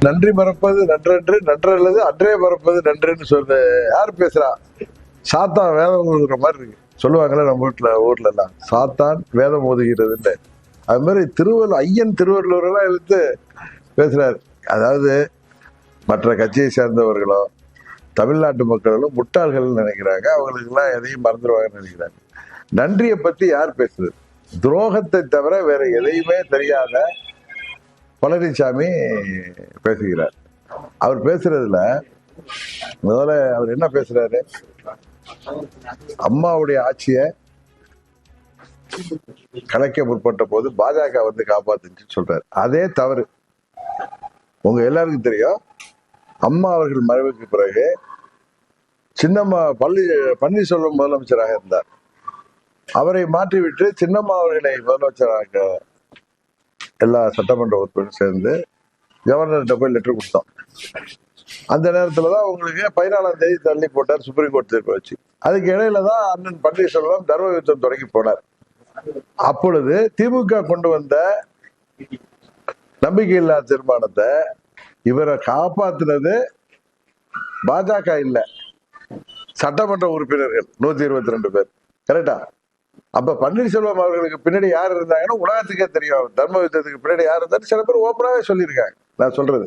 நன்றி மறப்பது நன்றன்று, நன்றல்லது அன்றே மறப்பது நன்றுன்னு சொல்ற யார் பேசுறா? சாத்தான் வேதம் ஓதுகிற மாதிரி இருக்கு. சொல்லுவாங்களே நம்ம ஊர்ல எல்லாம் சாத்தான் வேதம் ஓதுகிறதுன்னு. அது மாதிரி ஐயன் திருவள்ளுவர் எல்லாம் எடுத்து பேசுறாரு. அதாவது மற்ற கட்சியை சேர்ந்தவர்களோ தமிழ்நாட்டு மக்களும் முட்டாள்கள் நினைக்கிறாங்க. அவங்களுக்கு எல்லாம் எதையும் மறந்துடுவாங்கன்னு நினைக்கிறாங்க. நன்றியை பத்தி யார் பேசுறது? துரோகத்தை தவிர வேற எதையுமே தெரியாத பழனிசாமி பேசுகிறார். அவர் பேசுறதுல முதல்ல அவர் என்ன பேசுறாரு? அம்மாவுடைய ஆட்சியை கலைக்க முற்பட்ட போது பாஜக வந்து காப்பாத்துச்சு சொல்றாரு. அதே தவறு. உங்க எல்லாருக்கும் தெரியும், அம்மா அவர்கள் மறைவுக்கு பிறகு சின்னம்மா பன்னீர்செல்வம் முதலமைச்சராக இருந்தார். அவரை மாற்றிவிட்டு சின்னம்மா அவர்களை முதலமைச்சராக எல்லா சட்டமன்ற உறுப்பினரும் சேர்ந்து கவர்னர்கிட்ட போய் லெட்டர் கொடுத்தோம். அந்த நேரத்துலதான் உங்களுக்கு 14ஆம் தேதி தள்ளி போட்டார் சுப்ரீம் கோர்ட் தீர்ப்பு வச்சு. அதுக்கு இடையில தான் அண்ணன் பன்னீர்செல்வம் தர்ம யுத்தம் தொடங்கி போனார். அப்பொழுது திமுக கொண்டு வந்த நம்பிக்கையில்லா தீர்மானத்தை இவரை காப்பாத்தினது பாஜக இல்ல, சட்டமன்ற உறுப்பினர்கள் 122 பேர். கரெக்டா? அப்ப பன்னீர்செல்வம் அவர்களுக்கு பின்னாடி யார் இருந்தாங்கன்னா உலகத்துக்கே தெரியும். தர்ம யுத்தத்துக்கு பின்னாடி யார் இருந்தாலும் சில பேர் ஓப்பனாவே சொல்லியிருக்காங்க. நான் சொல்றது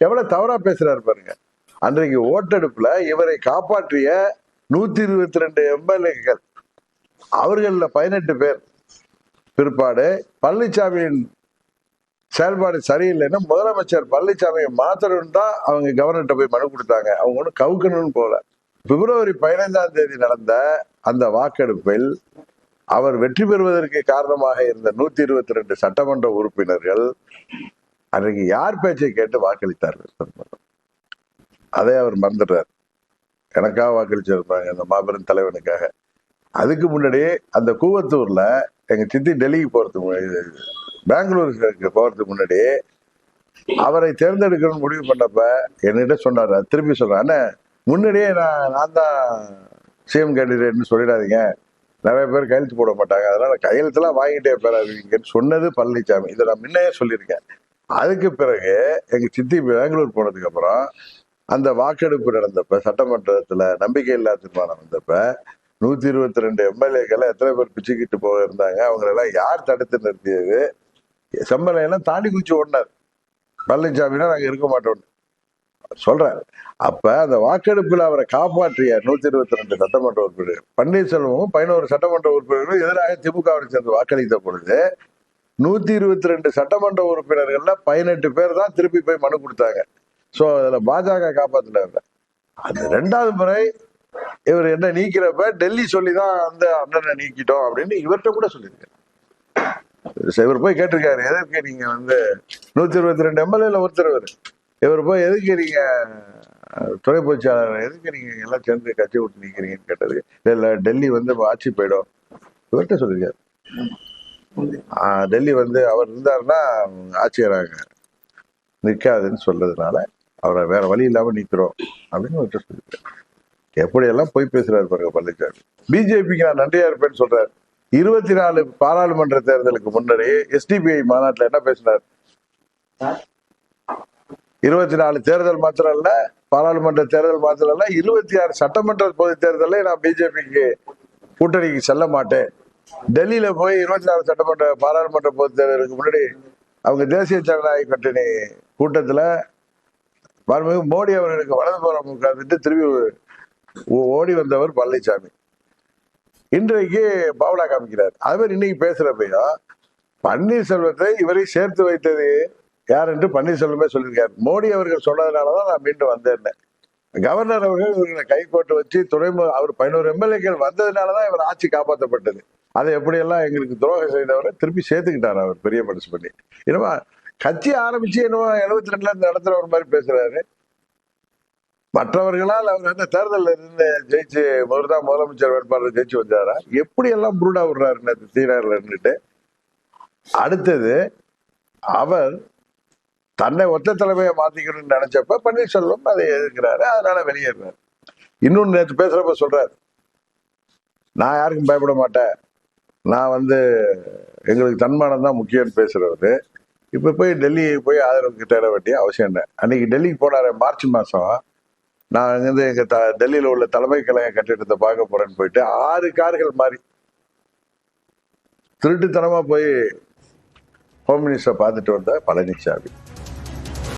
எவ்வளவு தவறா பேசுறாரு பாருங்க. அன்றைக்கு ஓட்டெடுப்புல இவரை காப்பாற்றிய 122 எம்எல்ஏக்கள், அவர்கள 18 பேர் பிற்பாடு பழனிசாமியின் செயல்பாடு சரியில்லைன்னு முதலமைச்சர் பழனிசாமியை மாத்தணும் தான் அவங்க கவர்னர்கிட்ட போய் மனு கொடுத்தாங்க. அவங்க ஒன்றும் கவுக்கணும்னு போல. பிப்ரவரி 15ஆம் தேதி நடந்த அந்த வாக்கெடுப்பில் அவர் வெற்றி பெறுவதற்கு காரணமாக இருந்த 122 சட்டமன்ற உறுப்பினர்கள் அன்றைக்கு யார் பேச்சை கேட்டு வாக்களித்தார்கள்? அதை அவர் மறந்துடுறார். எனக்காக வாக்களிச்சிருப்பாங்க அந்த மாபெரும் தலைவனுக்காக. அதுக்கு முன்னாடி அந்த கூவத்தூர்ல எங்க சித்தி டெல்லிக்கு போறதுக்கு பெங்களூருக்கு போறதுக்கு முன்னாடி அவரை தேர்ந்தெடுக்கணும்னு முடிவு பண்ணப்ப என்கிட்ட சொன்னார். திருப்பி சொல்றேன், அண்ணா முன்னாடியே நான் தான் சிஎம் கேண்டிடேட்னு சொல்லிடாதீங்க, நிறைய பேர் கையெழுத்து போட மாட்டாங்க, அதனால கையெழுத்துலாம் வாங்கிட்டே போறாதீங்கன்னு சொன்னது பழனிசாமி. இதை நான் முன்னையே சொல்லியிருக்கேன். அதுக்கு பிறகு எங்க சித்தி பெங்களூர் போனதுக்கு அப்புறம் அந்த வாக்கெடுப்பு நடந்தப்ப சட்டமன்றத்துல நம்பிக்கையில்லா தீர்மானம் வந்தப்ப 122 எம்எல்ஏக்களை எத்தனை பேர் பிச்சுக்கிட்டு போக இருந்தாங்க, அவங்களெல்லாம் யார் தடுத்து நிறுத்தியது? செம்மலையெல்லாம் தாண்டி குச்சி ஓடினார். பழனிசாமினா நாங்க இருக்க மாட்டோம் சொல்றேன். அப்ப அந்த வாக்கெடுப்பில் அவரை காப்பாற்றிய 122 சட்டமன்ற உறுப்பினர்கள், பன்னீர்செல்வமும் 11 சட்டமன்ற உறுப்பினர்களும் எதிராக திமுகவை சேர்ந்து வாக்களித்த பொழுது 122 சட்டமன்ற உறுப்பினர்கள்ல 18 பேர் தான் திருப்பி போய் மனு கொடுத்தாங்க. சோ அதுல பாஜக காப்பாத்தினாங்க. அது 2வது முறை இவர் என்ன நீக்கிறப்ப டெல்லி சொல்லிதான் அந்த அண்ணனை நீக்கிட்டோம் அப்படின்னு இவர்கிட்ட கூட சொல்லியிருக்காரு. இவர் போய் கேட்டிருக்காரு, எதற்கு நீங்க 122 எம்எல்ஏல ஒருத்தர் இவர் போய் எதுக்கு நீங்க துணை பொதுச்செயலாளர் எதுக்கு நீங்க எல்லாம் சேர்ந்து கட்சி விட்டு நீக்கிறீங்கன்னு கேட்டது. இல்ல டெல்லி ஆட்சி போயிடும் இவர்கிட்ட சொல்லியிருக்காரு. டெல்லி அவர் இருந்தாருன்னா ஆட்சியராக நிற்காதுன்னு சொல்றதுனால அவரை வேற வழி இல்லாம நிக்கிறோம் அப்படின்னு சொல்லியிருக்காரு. எப்படியெல்லாம் போய் பேசுறாரு பாருங்க பழனிசாமி. பிஜேபிக்கு நான் நன்றியா இருப்பேன்னு சொல்றாரு. 24 பாராளுமன்ற தேர்தலுக்கு முன்னாடி எஸ்டிபிஐ மாநாட்டில் என்ன பேசினார்? 24 தேர்தல் மாத்திரம் இல்ல, பாராளுமன்ற தேர்தல் மாத்திரம் இல்ல, 26 சட்டமன்ற பொது தேர்தலில் நான் பிஜேபிக்கு கூட்டணிக்கு செல்ல மாட்டேன். டெல்லியில போய் 24 சட்டமன்ற பாராளுமன்ற பொது தேர்தலுக்கு முன்னாடி அவங்க தேசிய ஜனநாயக கூட்டணி கூட்டத்துல மோடி அவர்களுக்கு வலதுபுறம் உட்கார்ந்துட்டு திரும்பி ஓடி வந்தவர் பழனிசாமி. இன்றைக்கு பாவலா காமிக்கிறார். அது மாதிரி இன்னைக்கு பேசுறப்பையோ பன்னீர்செல்வத்தை இவரை சேர்த்து வைத்தது யார் என்று பன்னீர்செல்வமே சொல்லியிருக்காரு. மோடி அவர்கள் சொன்னதுனாலதான் நான் மீண்டும் வந்தேன். கவர்னர் அவர்கள் இவர்களை கை கோட்டு வச்சு அவர் 11 எம்எல்ஏக்கள் வந்ததுனாலதான் இவர் ஆட்சி காப்பாற்றப்பட்டது. அதை எப்படியெல்லாம் எங்களுக்கு துரோகம் செய்தவரை திருப்பி சேர்த்துக்கிட்டாரு அவர் பெரிய மனசு பண்ணி. என்னமா கட்சி ஆரம்பிச்சு என்னவோ 72ல இருந்து நடத்துறவர் மாதிரி பேசுறாரு. மற்றவர்களால் அவர் என்ன தேர்தலில் இருந்து ஜெயிச்சு முதலமைச்சர் வேட்பாளர் ஜெயிச்சு வந்தாரா? எப்படி எல்லாம் புருடா விடுறாரு தீனாரில் இருந்துட்டு. அடுத்தது அவர் தன்னை ஒத்த தலைமையை மாத்திக்கணும்னு நினைச்சப்ப பன்னீர்செல்வம் அதை எதிர்க்கிறாரு, அதனால வெளியேறாரு. இன்னொன்னு நேற்று பேசுறப்ப சொல்றாரு, நான் யாருக்கும் பயப்பட மாட்டேன், நான் எங்களுக்கு தன்மானம் தான் முக்கியம்னு பேசுறவரு இப்ப போய் டெல்லி போய் ஆதரவுக்கு தேட வேண்டிய அவசியம் இல்லை. அன்னைக்கு டெல்லிக்கு போனாரு மார்ச் மாசம். நான் அங்கிருந்து எங்க டெல்லியில உள்ள தலைமை கழக கட்டிடத்தை பார்க்க போறேன்னு போயிட்டு 6 கார்கள் மாறி திருட்டுத்தனமா போய் ஹோம் மினிஸ்டரை பார்த்துட்டு வந்த பழனிசாமி.